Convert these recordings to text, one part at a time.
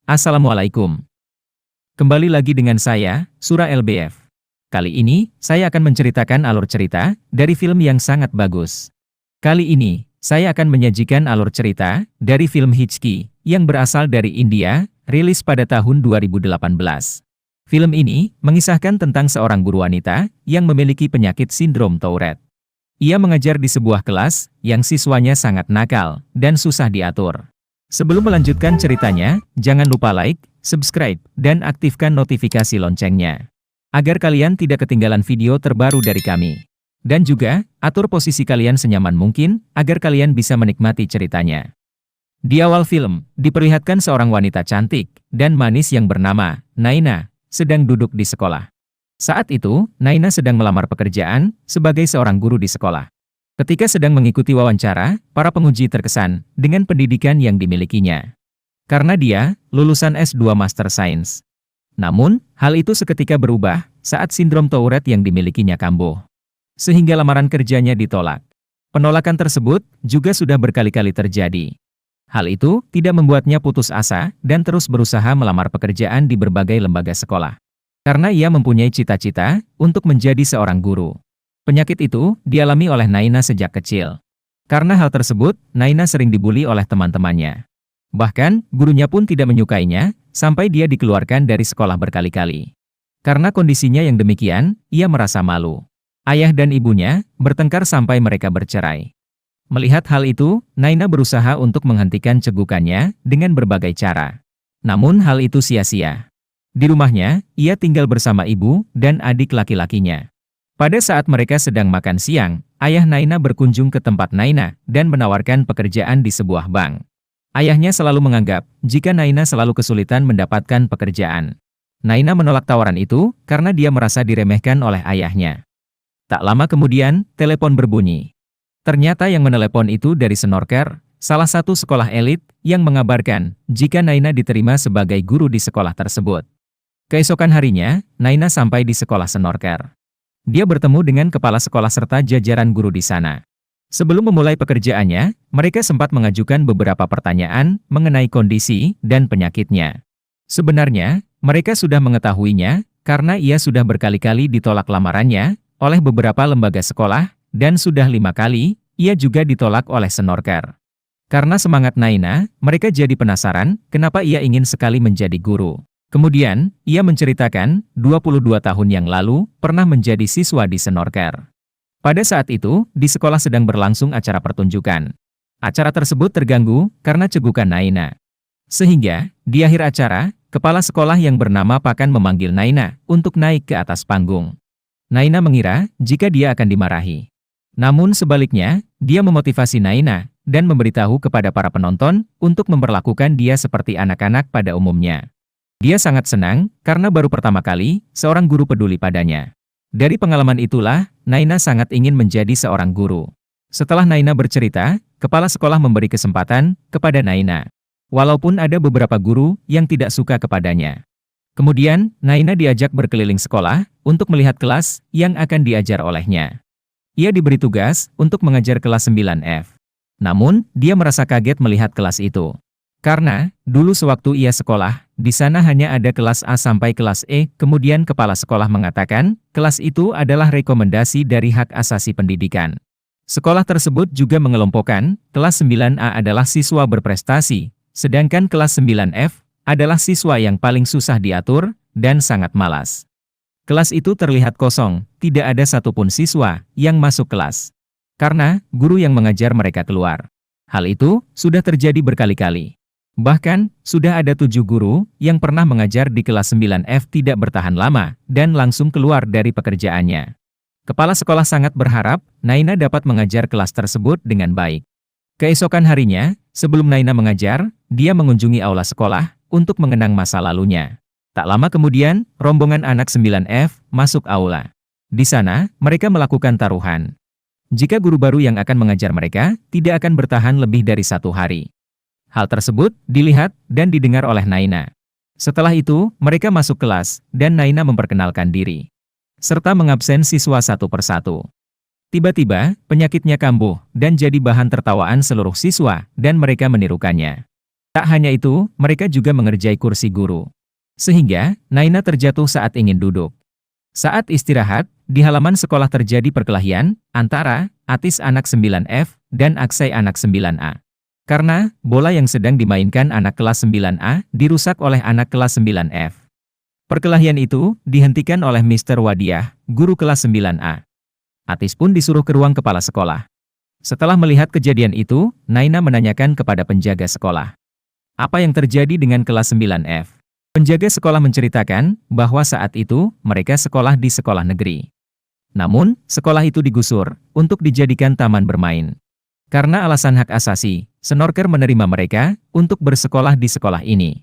Assalamualaikum. Kembali lagi dengan saya, Sura LBF. Kali ini, saya akan menceritakan alur cerita dari film yang sangat bagus. Kali ini, saya akan menyajikan alur cerita dari film Hichki yang berasal dari India, rilis pada tahun 2018. Film ini mengisahkan tentang seorang guru wanita yang memiliki penyakit sindrom Tourette. Ia mengajar di sebuah kelas yang siswanya sangat nakal dan susah diatur. Sebelum melanjutkan ceritanya, jangan lupa like, subscribe, dan aktifkan notifikasi loncengnya, agar kalian tidak ketinggalan video terbaru dari kami. Dan juga, atur posisi kalian senyaman mungkin, agar kalian bisa menikmati ceritanya. Di awal film, diperlihatkan seorang wanita cantik dan manis yang bernama Naina, sedang duduk di sekolah. Saat itu, Naina sedang melamar pekerjaan sebagai seorang guru di sekolah. Ketika sedang mengikuti wawancara, para penguji terkesan dengan pendidikan yang dimilikinya. Karena dia lulusan S2 Master Science. Namun, hal itu seketika berubah saat sindrom Tourette yang dimilikinya kambuh. Sehingga lamaran kerjanya ditolak. Penolakan tersebut juga sudah berkali-kali terjadi. Hal itu tidak membuatnya putus asa dan terus berusaha melamar pekerjaan di berbagai lembaga sekolah. Karena ia mempunyai cita-cita untuk menjadi seorang guru. Penyakit itu dialami oleh Naina sejak kecil. Karena hal tersebut, Naina sering dibully oleh teman-temannya. Bahkan, gurunya pun tidak menyukainya, sampai dia dikeluarkan dari sekolah berkali-kali. Karena kondisinya yang demikian, ia merasa malu. Ayah dan ibunya bertengkar sampai mereka bercerai. Melihat hal itu, Naina berusaha untuk menghentikan cegukannya dengan berbagai cara. Namun hal itu sia-sia. Di rumahnya, ia tinggal bersama ibu dan adik laki-lakinya. Pada saat mereka sedang makan siang, ayah Naina berkunjung ke tempat Naina dan menawarkan pekerjaan di sebuah bank. Ayahnya selalu menganggap jika Naina selalu kesulitan mendapatkan pekerjaan. Naina menolak tawaran itu karena dia merasa diremehkan oleh ayahnya. Tak lama kemudian, telepon berbunyi. Ternyata yang menelepon itu dari Snorker, salah satu sekolah elit yang mengabarkan jika Naina diterima sebagai guru di sekolah tersebut. Keesokan harinya, Naina sampai di sekolah Snorker. Dia bertemu dengan kepala sekolah serta jajaran guru di sana. Sebelum memulai pekerjaannya, mereka sempat mengajukan beberapa pertanyaan mengenai kondisi dan penyakitnya. Sebenarnya, mereka sudah mengetahuinya karena ia sudah berkali-kali ditolak lamarannya oleh beberapa lembaga sekolah dan sudah 5 kali ia juga ditolak oleh Snorker. Karena semangat Naina, mereka jadi penasaran kenapa ia ingin sekali menjadi guru. Kemudian, ia menceritakan 22 tahun yang lalu pernah menjadi siswa di Snorker. Pada saat itu, di sekolah sedang berlangsung acara pertunjukan. Acara tersebut terganggu karena cegukan Naina. Sehingga, di akhir acara, kepala sekolah yang bernama Pakan memanggil Naina untuk naik ke atas panggung. Naina mengira jika dia akan dimarahi. Namun sebaliknya, dia memotivasi Naina dan memberitahu kepada para penonton untuk memperlakukan dia seperti anak-anak pada umumnya. Dia sangat senang karena baru pertama kali seorang guru peduli padanya. Dari pengalaman itulah, Naina sangat ingin menjadi seorang guru. Setelah Naina bercerita, kepala sekolah memberi kesempatan kepada Naina. Walaupun ada beberapa guru yang tidak suka kepadanya. Kemudian, Naina diajak berkeliling sekolah untuk melihat kelas yang akan diajar olehnya. Ia diberi tugas untuk mengajar kelas 9F. Namun, dia merasa kaget melihat kelas itu. Karena, dulu sewaktu ia sekolah, di sana hanya ada kelas A sampai kelas E, kemudian kepala sekolah mengatakan, kelas itu adalah rekomendasi dari hak asasi pendidikan. Sekolah tersebut juga mengelompokkan, kelas 9A adalah siswa berprestasi, sedangkan kelas 9F adalah siswa yang paling susah diatur dan sangat malas. Kelas itu terlihat kosong, tidak ada satupun siswa yang masuk kelas. Karena, guru yang mengajar mereka keluar. Hal itu sudah terjadi berkali-kali. Bahkan, sudah ada 7 guru yang pernah mengajar di kelas 9F tidak bertahan lama dan langsung keluar dari pekerjaannya. Kepala sekolah sangat berharap Naina dapat mengajar kelas tersebut dengan baik. Keesokan harinya, sebelum Naina mengajar, dia mengunjungi aula sekolah untuk mengenang masa lalunya. Tak lama kemudian, rombongan anak 9F masuk aula. Di sana, mereka melakukan taruhan. Jika guru baru yang akan mengajar mereka tidak akan bertahan lebih dari 1 hari. Hal tersebut dilihat dan didengar oleh Naina. Setelah itu, mereka masuk kelas, dan Naina memperkenalkan diri. Serta mengabsen siswa satu persatu. Tiba-tiba, penyakitnya kambuh, dan jadi bahan tertawaan seluruh siswa, dan mereka menirukannya. Tak hanya itu, mereka juga mengerjai kursi guru. Sehingga, Naina terjatuh saat ingin duduk. Saat istirahat, di halaman sekolah terjadi perkelahian antara Atis anak 9F dan Aksai anak 9A. Karena bola yang sedang dimainkan anak kelas 9A dirusak oleh anak kelas 9F. Perkelahian itu dihentikan oleh Mr. Wadiah, guru kelas 9A. Atis pun disuruh ke ruang kepala sekolah. Setelah melihat kejadian itu, Naina menanyakan kepada penjaga sekolah. Apa yang terjadi dengan kelas 9F? Penjaga sekolah menceritakan bahwa saat itu mereka sekolah di sekolah negeri. Namun, sekolah itu digusur untuk dijadikan taman bermain. Karena alasan hak asasi, Snorker menerima mereka untuk bersekolah di sekolah ini.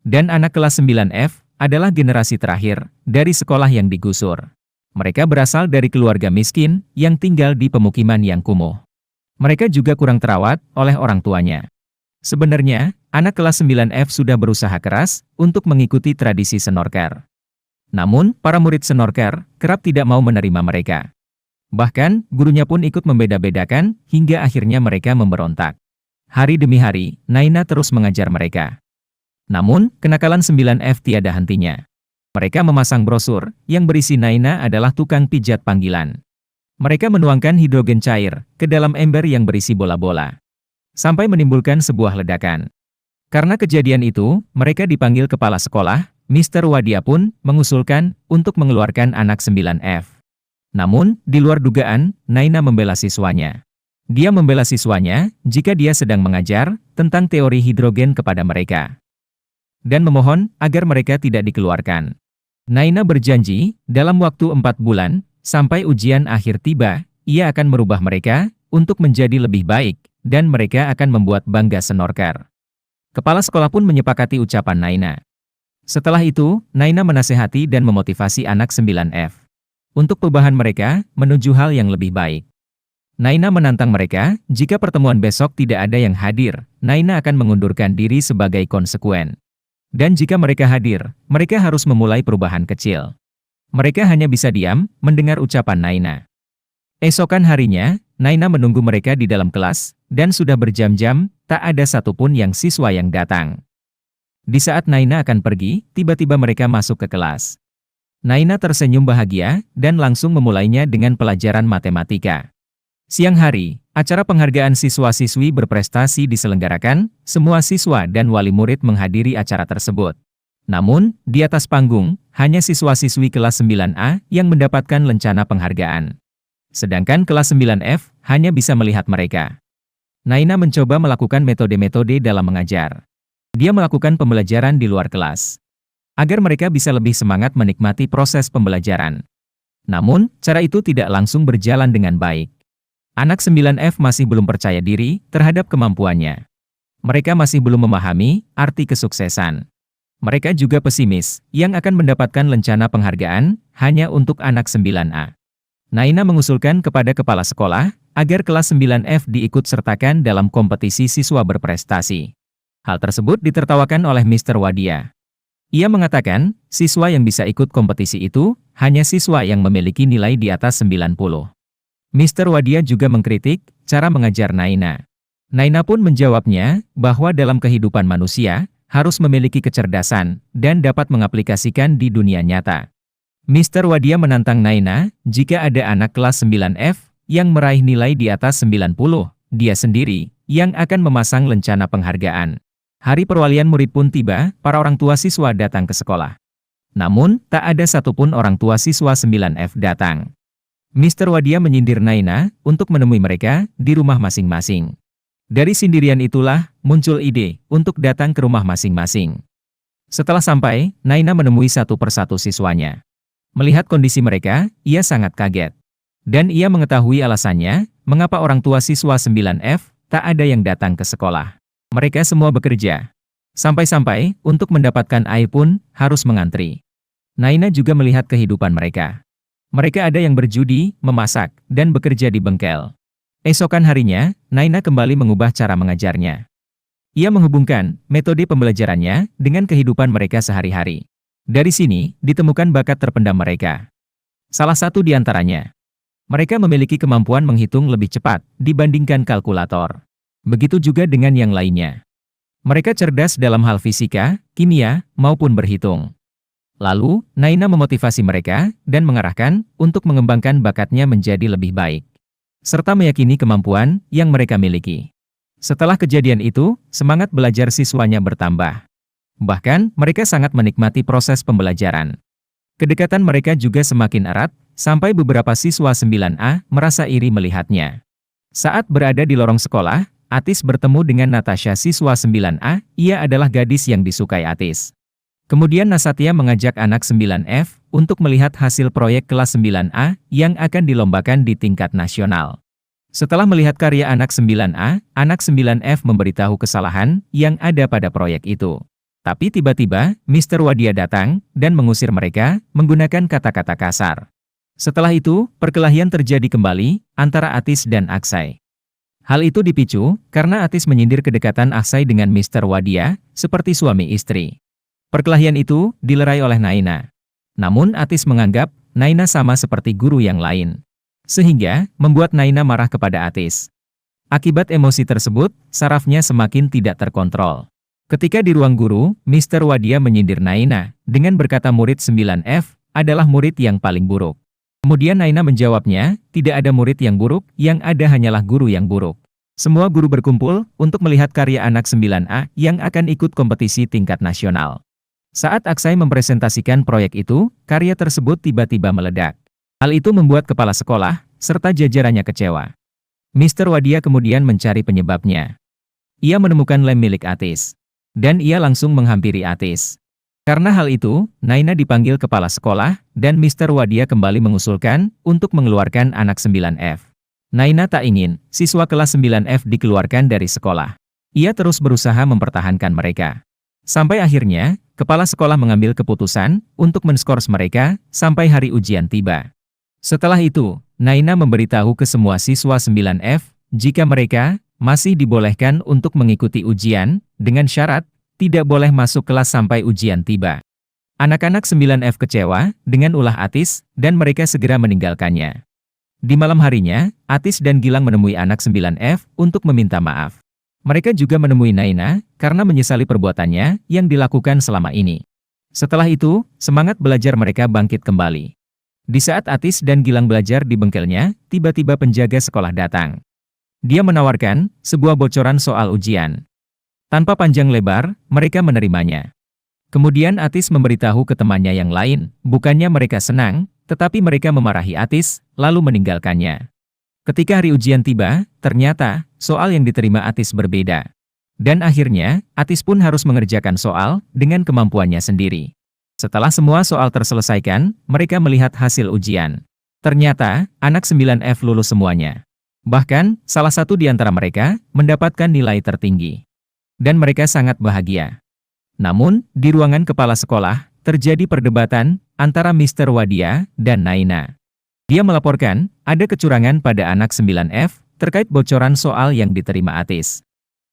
Dan anak kelas 9F adalah generasi terakhir dari sekolah yang digusur. Mereka berasal dari keluarga miskin yang tinggal di pemukiman yang kumuh. Mereka juga kurang terawat oleh orang tuanya. Sebenarnya, anak kelas 9F sudah berusaha keras untuk mengikuti tradisi Snorker. Namun, para murid Snorker kerap tidak mau menerima mereka. Bahkan, gurunya pun ikut membeda-bedakan hingga akhirnya mereka memberontak. Hari demi hari, Naina terus mengajar mereka. Namun, kenakalan 9F tiada hentinya. Mereka memasang brosur yang berisi Naina adalah tukang pijat panggilan. Mereka menuangkan hidrogen cair ke dalam ember yang berisi bola-bola. Sampai menimbulkan sebuah ledakan. Karena kejadian itu, mereka dipanggil kepala sekolah. Mr. Wadia pun mengusulkan untuk mengeluarkan anak 9F. Namun, di luar dugaan, Naina membela siswanya. Dia membela siswanya jika dia sedang mengajar tentang teori hidrogen kepada mereka. Dan memohon agar mereka tidak dikeluarkan. Naina berjanji, dalam waktu 4 bulan, sampai ujian akhir tiba, ia akan merubah mereka untuk menjadi lebih baik, dan mereka akan membuat bangga Snorker. Kepala sekolah pun menyepakati ucapan Naina. Setelah itu, Naina menasehati dan memotivasi anak 9F. Untuk perubahan mereka menuju hal yang lebih baik. Naina menantang mereka, jika pertemuan besok tidak ada yang hadir, Naina akan mengundurkan diri sebagai konsekuen. Dan jika mereka hadir, mereka harus memulai perubahan kecil. Mereka hanya bisa diam, mendengar ucapan Naina. Esokan harinya, Naina menunggu mereka di dalam kelas, dan sudah berjam-jam, tak ada satupun yang siswa yang datang. Di saat Naina akan pergi, tiba-tiba mereka masuk ke kelas. Naina tersenyum bahagia, dan langsung memulainya dengan pelajaran matematika. Siang hari, acara penghargaan siswa-siswi berprestasi diselenggarakan, semua siswa dan wali murid menghadiri acara tersebut. Namun, di atas panggung, hanya siswa-siswi kelas 9A yang mendapatkan lencana penghargaan. Sedangkan kelas 9F hanya bisa melihat mereka. Naina mencoba melakukan metode-metode dalam mengajar. Dia melakukan pembelajaran di luar kelas. Agar mereka bisa lebih semangat menikmati proses pembelajaran. Namun, cara itu tidak langsung berjalan dengan baik. Anak 9F masih belum percaya diri terhadap kemampuannya. Mereka masih belum memahami arti kesuksesan. Mereka juga pesimis yang akan mendapatkan lencana penghargaan hanya untuk anak 9A. Naina mengusulkan kepada kepala sekolah agar kelas 9F diikut sertakan dalam kompetisi siswa berprestasi. Hal tersebut ditertawakan oleh Mr. Wadia. Ia mengatakan, siswa yang bisa ikut kompetisi itu hanya siswa yang memiliki nilai di atas 90. Mr. Wadia juga mengkritik cara mengajar Naina. Naina pun menjawabnya bahwa dalam kehidupan manusia harus memiliki kecerdasan dan dapat mengaplikasikan di dunia nyata. Mr. Wadia menantang Naina, jika ada anak kelas 9F yang meraih nilai di atas 90, dia sendiri yang akan memasang lencana penghargaan. Hari perwalian murid pun tiba, para orang tua siswa datang ke sekolah. Namun, tak ada satupun orang tua siswa 9F datang. Mr. Wadia menyindir Naina untuk menemui mereka di rumah masing-masing. Dari sendirian itulah muncul ide untuk datang ke rumah masing-masing. Setelah sampai, Naina menemui satu persatu siswanya. Melihat kondisi mereka, ia sangat kaget. Dan ia mengetahui alasannya, mengapa orang tua siswa 9F tak ada yang datang ke sekolah. Mereka semua bekerja. Sampai-sampai, untuk mendapatkan air pun harus mengantri. Naina juga melihat kehidupan mereka. Mereka ada yang berjudi, memasak, dan bekerja di bengkel. Esokan harinya, Naina kembali mengubah cara mengajarnya. Ia menghubungkan metode pembelajarannya dengan kehidupan mereka sehari-hari. Dari sini, ditemukan bakat terpendam mereka. Salah satu di antaranya, mereka memiliki kemampuan menghitung lebih cepat dibandingkan kalkulator. Begitu juga dengan yang lainnya. Mereka cerdas dalam hal fisika, kimia, maupun berhitung. Lalu, Naina memotivasi mereka dan mengarahkan untuk mengembangkan bakatnya menjadi lebih baik, serta meyakini kemampuan yang mereka miliki. Setelah kejadian itu, semangat belajar siswanya bertambah. Bahkan, mereka sangat menikmati proses pembelajaran. Kedekatan mereka juga semakin erat, sampai beberapa siswa 9A merasa iri melihatnya. Saat berada di lorong sekolah, Atis bertemu dengan Natasha siswa 9A, ia adalah gadis yang disukai Atis. Kemudian Nasatya mengajak anak 9F untuk melihat hasil proyek kelas 9A yang akan dilombakan di tingkat nasional. Setelah melihat karya anak 9A, anak 9F memberitahu kesalahan yang ada pada proyek itu. Tapi tiba-tiba, Mr. Wadia datang dan mengusir mereka menggunakan kata-kata kasar. Setelah itu, perkelahian terjadi kembali antara Atis dan Aksai. Hal itu dipicu karena Atis menyindir kedekatan Aksai dengan Mr. Wadia seperti suami istri. Perkelahian itu dilerai oleh Naina. Namun Atis menganggap Naina sama seperti guru yang lain, sehingga membuat Naina marah kepada Atis. Akibat emosi tersebut, sarafnya semakin tidak terkontrol. Ketika di ruang guru, Mr. Wadia menyindir Naina dengan berkata murid 9F adalah murid yang paling buruk. Kemudian Naina menjawabnya, tidak ada murid yang buruk, yang ada hanyalah guru yang buruk. Semua guru berkumpul untuk melihat karya anak 9A yang akan ikut kompetisi tingkat nasional. Saat Aksai mempresentasikan proyek itu, karya tersebut tiba-tiba meledak. Hal itu membuat kepala sekolah serta jajarannya kecewa. Mr. Wadia kemudian mencari penyebabnya. Ia menemukan lem milik Atis, dan ia langsung menghampiri Atis. Karena hal itu, Naina dipanggil kepala sekolah, dan Mr. Wadia kembali mengusulkan untuk mengeluarkan anak 9F. Naina tak ingin siswa kelas 9F dikeluarkan dari sekolah. Ia terus berusaha mempertahankan mereka. Sampai akhirnya, kepala sekolah mengambil keputusan untuk menskors mereka sampai hari ujian tiba. Setelah itu, Naina memberitahu ke semua siswa 9F jika mereka masih dibolehkan untuk mengikuti ujian dengan syarat tidak boleh masuk kelas sampai ujian tiba. Anak-anak 9F kecewa dengan ulah Atis dan mereka segera meninggalkannya. Di malam harinya, Atis dan Gilang menemui anak 9F untuk meminta maaf. Mereka juga menemui Naina karena menyesali perbuatannya yang dilakukan selama ini. Setelah itu, semangat belajar mereka bangkit kembali. Di saat Atis dan Gilang belajar di bengkelnya, tiba-tiba penjaga sekolah datang. Dia menawarkan sebuah bocoran soal ujian. Tanpa panjang lebar, mereka menerimanya. Kemudian Atis memberitahu ke temannya yang lain, bukannya mereka senang, tetapi mereka memarahi Atis, lalu meninggalkannya. Ketika hari ujian tiba, ternyata soal yang diterima Atis berbeda. Dan akhirnya, Atis pun harus mengerjakan soal dengan kemampuannya sendiri. Setelah semua soal terselesaikan, mereka melihat hasil ujian. Ternyata, anak 9F lulus semuanya. Bahkan, salah satu di antara mereka mendapatkan nilai tertinggi. Dan mereka sangat bahagia. Namun, di ruangan kepala sekolah, terjadi perdebatan antara Mr. Wadia dan Naina. Dia melaporkan, ada kecurangan pada anak 9F terkait bocoran soal yang diterima Atis.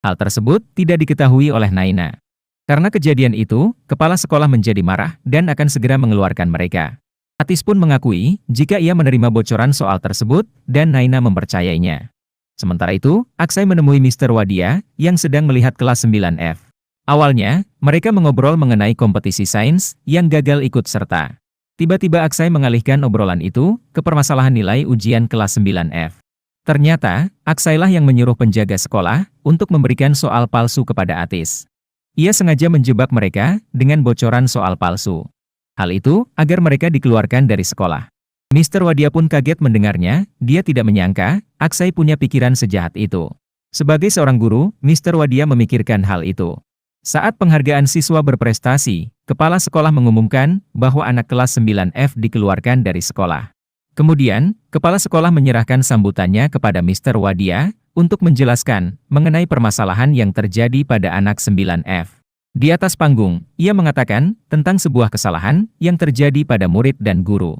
Hal tersebut tidak diketahui oleh Naina. Karena kejadian itu, kepala sekolah menjadi marah dan akan segera mengeluarkan mereka. Atis pun mengakui jika ia menerima bocoran soal tersebut dan Naina mempercayainya. Sementara itu, Aksai menemui Mr. Wadia yang sedang melihat kelas 9F. Awalnya, mereka mengobrol mengenai kompetisi sains yang gagal ikut serta. Tiba-tiba Aksai mengalihkan obrolan itu ke permasalahan nilai ujian kelas 9F. Ternyata, Aksailah yang menyuruh penjaga sekolah untuk memberikan soal palsu kepada Atis. Ia sengaja menjebak mereka dengan bocoran soal palsu. Hal itu agar mereka dikeluarkan dari sekolah. Mr. Wadia pun kaget mendengarnya, dia tidak menyangka Aksai punya pikiran sejahat itu. Sebagai seorang guru, Mr. Wadia memikirkan hal itu. Saat penghargaan siswa berprestasi, kepala sekolah mengumumkan bahwa anak kelas 9F dikeluarkan dari sekolah. Kemudian, kepala sekolah menyerahkan sambutannya kepada Mr. Wadia untuk menjelaskan mengenai permasalahan yang terjadi pada anak 9F. Di atas panggung, ia mengatakan tentang sebuah kesalahan yang terjadi pada murid dan guru.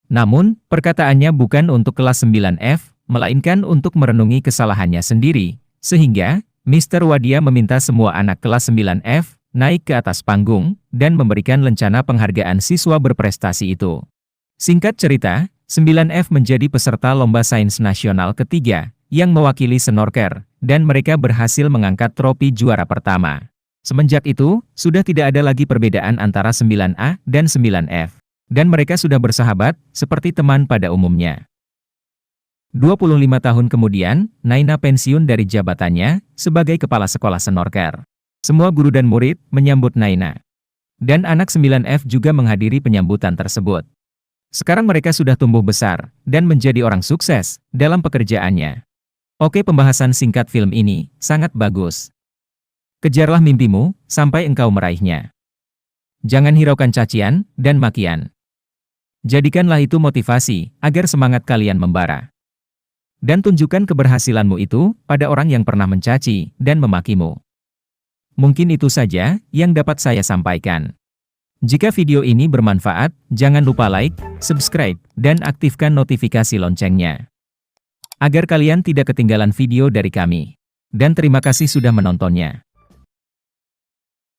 Namun, perkataannya bukan untuk kelas 9F, melainkan untuk merenungi kesalahannya sendiri, sehingga Mr. Wadia meminta semua anak kelas 9F naik ke atas panggung dan memberikan lencana penghargaan siswa berprestasi itu. Singkat cerita, 9F menjadi peserta Lomba Sains Nasional ketiga yang mewakili Senorker, dan mereka berhasil mengangkat trofi juara pertama. Semenjak itu, sudah tidak ada lagi perbedaan antara 9A dan 9F. Dan mereka sudah bersahabat, seperti teman pada umumnya. 25 tahun kemudian, Naina pensiun dari jabatannya sebagai kepala sekolah snorkel. Semua guru dan murid menyambut Naina. Dan anak 9F juga menghadiri penyambutan tersebut. Sekarang mereka sudah tumbuh besar dan menjadi orang sukses dalam pekerjaannya. Oke, pembahasan singkat film ini sangat bagus. Kejarlah mimpimu sampai engkau meraihnya. Jangan hiraukan cacian dan makian. Jadikanlah itu motivasi agar semangat kalian membara. Dan tunjukkan keberhasilanmu itu pada orang yang pernah mencaci dan memakimu. Mungkin itu saja yang dapat saya sampaikan. Jika video ini bermanfaat, jangan lupa like, subscribe, dan aktifkan notifikasi loncengnya. Agar kalian tidak ketinggalan video dari kami. Dan terima kasih sudah menontonnya.